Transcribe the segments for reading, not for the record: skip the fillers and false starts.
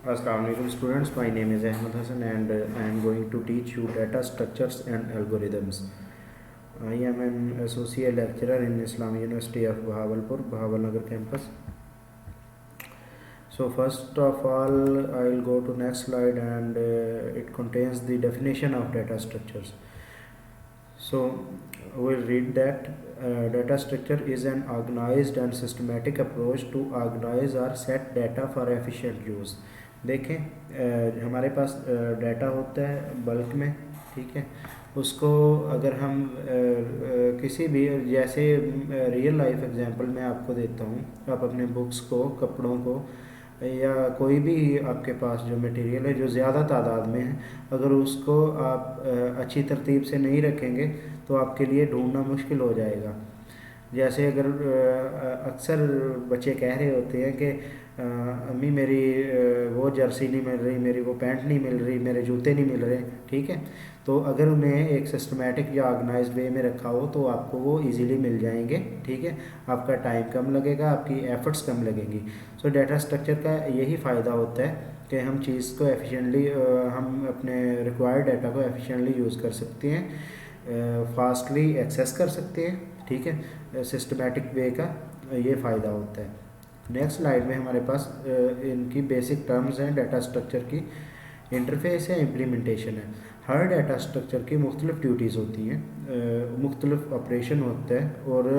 Assalamualaikum students, my name is Ahmed Hassan and I am going to teach you data structures and algorithms. I am an associate lecturer in Islamic University of Bahawalpur, Bahawalnagar campus. So first of all, I will go to next slide and it contains the definition of data structures. So we'll read that data structure is an organized and systematic approach to organize or set data for efficient use. देखें हमारे पास data होता है bulk में, ठीक है। उसको अगर हम किसी भी, जैसे रियल लाइफ एग्जांपल मैं आपको देता हूँ, आप अपने बुक्स को, कपड़ों को या कोई भी आपके पास जो मटेरियल है जो ज़्यादा तादाद में है, अगर उसको आप अच्छी तरतीब से नहीं रखेंगे तो आपके लिए ढूंढना मुश्किल हो जाएगा। जैसे अगर अक्सर बच्चे कह रहे होते हैं कि अम्मी मेरी वो जर्सी नहीं मिल रही, मेरी वो पैंट नहीं मिल रही, मेरे जूते नहीं मिल रहे, ठीक है। तो अगर उन्हें एक सिस्टमेटिक या ऑर्गेनाइज्ड वे में रखा हो तो आपको वो इजीली मिल जाएंगे, ठीक है। आपका टाइम कम लगेगा, आपकी एफर्ट्स कम लगेंगी। सो डाटा स्ट्रक्चर का यही फ़ायदा होता है कि हम चीज़ को एफिशिएंटली, हम अपने रिक्वायर्ड डाटा को एफिशिएंटली यूज़ कर सकते हैं, फास्टली एक्सेस कर सकते हैं, ठीक है। सिस्टमेटिक वे का ये फ़ायदा होता है। नेक्स्ट स्लाइड में हमारे पास इनकी बेसिक टर्म्स हैं डाटा स्ट्रक्चर की। इंटरफेस है, इम्प्लीमेंटेशन है। हर डाटा स्ट्रक्चर की मुख्तलिफ ड्यूटीज़ होती हैं, मुख्तलिफ ऑपरेशन होता है और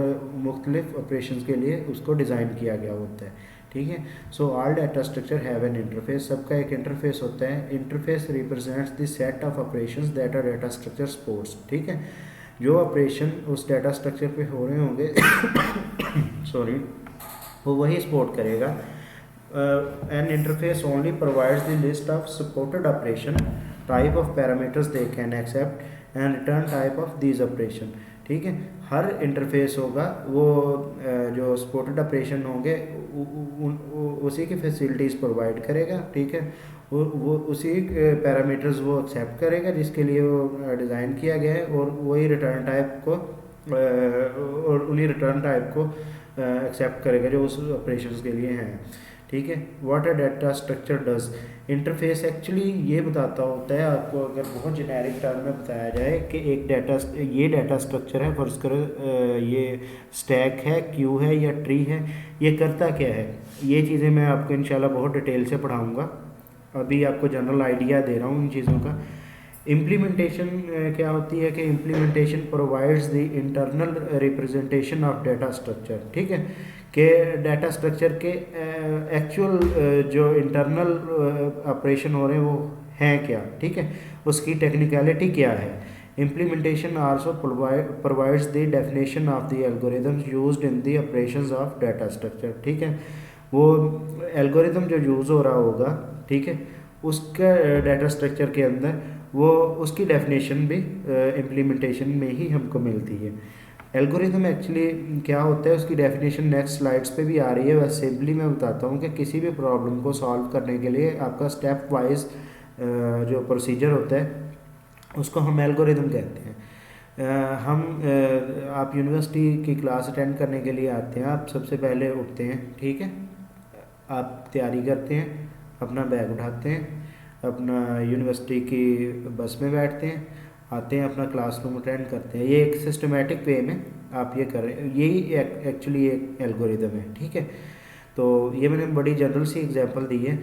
मुख्तलिफ ऑपरेशन के लिए उसको डिज़ाइन किया गया होता है, ठीक है। So all data structure have an interface, सबका एक इंटरफेस होता है। Interface represents the set of operations that a data structure supports, ठीक है। जो ऑपरेशन उस डाटा स्ट्रक्चर पे हो रहे होंगे सॉरी, वो वही सपोर्ट करेगा। An interface only provides the list of supported operation, type of parameters they can accept and return type of these operation, ठीक है। हर इंटरफेस होगा वो जो सपोर्टेड ऑपरेशन होंगे उसी की फैसिलिटीज़ प्रोवाइड करेगा, ठीक है। वो उसी पैरामीटर्स वो एक्सेप्ट करेगा जिसके लिए वो डिज़ाइन किया गया है, और वही रिटर्न टाइप को और उन्हीं रिटर्न टाइप को एक्सेप्ट करेगा जो उस ऑपरेशंस के लिए हैं, ठीक है। What a data structure does, interface actually ये बताता होता है आपको, अगर बहुत जेनेरिक टर्म में बताया जाए कि एक ये डाटा स्ट्रक्चर है, फर्ज करो ये स्टैक है, क्यू है या ट्री है, ये करता क्या है। ये चीज़ें मैं आपको इंशाल्लाह बहुत डिटेल से पढ़ाऊँगा, अभी आपको जनरल आइडिया दे रहा हूँ इन चीज़ों का। इम्प्लीमेंटेशन क्या होती है कि implementation provides the internal representation of data structure, ठीक है। कि डाटा स्ट्रक्चर के एक्चुअल जो इंटरनल ऑपरेशन हो रहे हैं वो हैं क्या, ठीक है, उसकी टेक्निकलिटी क्या है। Implementation also provides the definition of the algorithms used in the operations of data structure, ठीक है। वो एल्गोरिथम जो यूज़ हो रहा होगा, ठीक है, उसका डाटा स्ट्रक्चर के अंदर वो उसकी डेफिनेशन भी इम्प्लीमेंटेशन में ही हमको मिलती है। एल्गोरिथम एक्चुअली क्या होता है, उसकी डेफिनेशन नेक्स्ट स्लाइड्स पे भी आ रही है। वैसे सिंपली मैं बताता हूँ कि किसी भी प्रॉब्लम को सॉल्व करने के लिए आपका स्टेप वाइज जो प्रोसीजर होता है उसको हम एल्गोरिथम कहते हैं। आप यूनिवर्सिटी की क्लास अटेंड करने के लिए आते हैं, आप सबसे पहले उठते हैं, ठीक है, आप तैयारी करते हैं, अपना बैग उठाते हैं, अपना यूनिवर्सिटी की बस में बैठते हैं, आते हैं, अपना क्लासरूम अटेंड करते हैं। ये एक सिस्टमेटिक वे में आप ये कर रहे हैं, यही एक्चुअली एक एल्गोरिदम है, ठीक है। तो ये मैंने बड़ी जनरल सी एग्जांपल दी है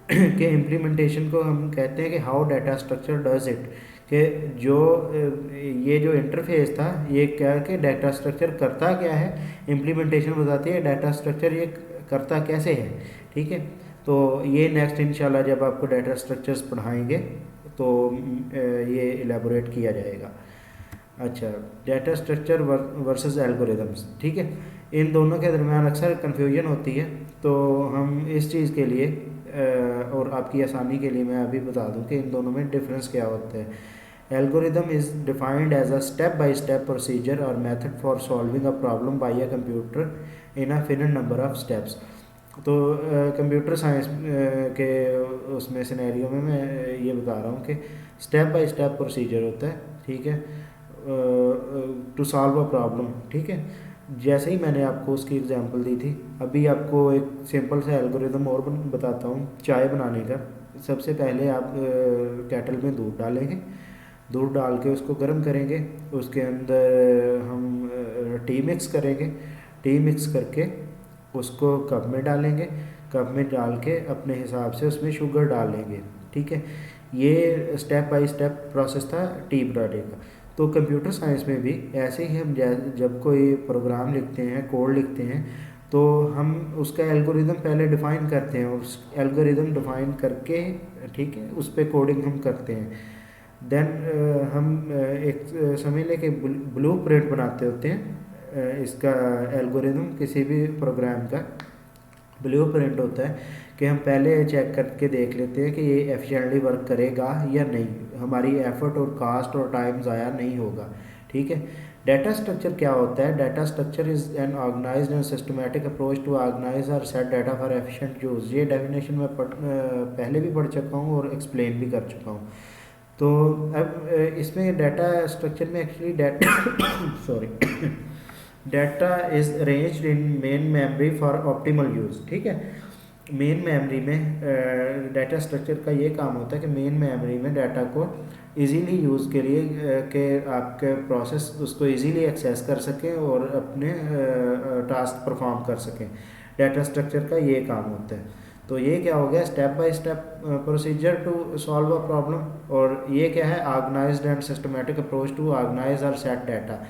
कि इम्प्लीमेंटेशन को हम कहते हैं कि how data structure does it, कि जो ये जो इंटरफेस था ये क्या कि डाटा स्ट्रक्चर करता क्या है, इम्प्लीमेंटेशन बताती है डाटा स्ट्रक्चर ये करता कैसे है, ठीक है। तो ये नेक्स्ट इंशाल्लाह जब आपको डाटा स्ट्रक्चर्स पढ़ाएंगे तो ये इलेबोरेट किया जाएगा। अच्छा, डाटा स्ट्रक्चर वर्सेस एल्गोरिदम्स, ठीक है, इन दोनों के दरमियान अक्सर कन्फ्यूजन होती है। तो हम इस चीज़ के लिए और आपकी आसानी के लिए मैं अभी बता दूं कि इन दोनों में डिफरेंस क्या होता है। Algorithm is defined as a step by step procedure और method for solving a problem by a computer in a finite number of steps. तो कंप्यूटर साइंस के उसमें सिनेरियो में मैं ये बता रहा हूँ कि स्टेप बाय स्टेप प्रोसीजर होता है, ठीक है, टू सॉल्व अ प्रॉब्लम, ठीक है। जैसे ही मैंने आपको उसकी एग्जांपल दी थी, अभी आपको एक सिंपल सा एल्गोरिदम और बताता हूँ चाय बनाने का। सबसे पहले आप केटल में दूध डालेंगे, दूध डाल के उसको गर्म करेंगे, उसके अंदर हम टी मिक्स करेंगे, टी मिक्स करके उसको कप में डालेंगे, कप में डाल के अपने हिसाब से उसमें शुगर डालेंगे। ठीक है, ये स्टेप बाय स्टेप प्रोसेस था टी बनाने का। तो कंप्यूटर साइंस में भी ऐसे ही हम जब कोई प्रोग्राम लिखते हैं, कोड लिखते हैं, तो हम उसका एल्गोरिदम पहले डिफ़ाइन करते हैं, उस एल्गोरिदम डिफ़ाइन करके ठीक है उस पर कोडिंग हम करते हैं। देन हम एक समझ लें कि ब्लू प्रिंट बनाते होते हैं इसका एल्गोरिदम किसी भी प्रोग्राम का ब्लू प्रिंट होता है कि हम पहले चेक करके देख लेते हैं कि ये एफिशिएंटली वर्क करेगा या नहीं, हमारी एफर्ट और कास्ट और टाइम ज़ाया नहीं होगा। ठीक है, डाटा स्ट्रक्चर क्या होता है? Data structure is an organized and systematic approach to organize और set data for efficient use. ये डेफिनेशन मैं पहले भी पढ़ चुका हूँ और एक्सप्लेन भी कर चुका हूँ। तो अब इसमें डाटा स्ट्रक्चर में actually data sorry data is arranged in main memory for optimal use. ठीक है, मेन मेमोरी में डाटा स्ट्रक्चर का ये काम होता है कि मेन मेमोरी में डाटा को इजीली यूज़ के लिए कि आपके प्रोसेस उसको इजीली एक्सेस कर सकें और अपने टास्क परफॉर्म कर सकें। डाटा स्ट्रक्चर का ये काम होता है। तो ये क्या हो गया? Step by step procedure to solve a problem. और ये क्या है? Organized and systematic approach to organize और सेट डाटा।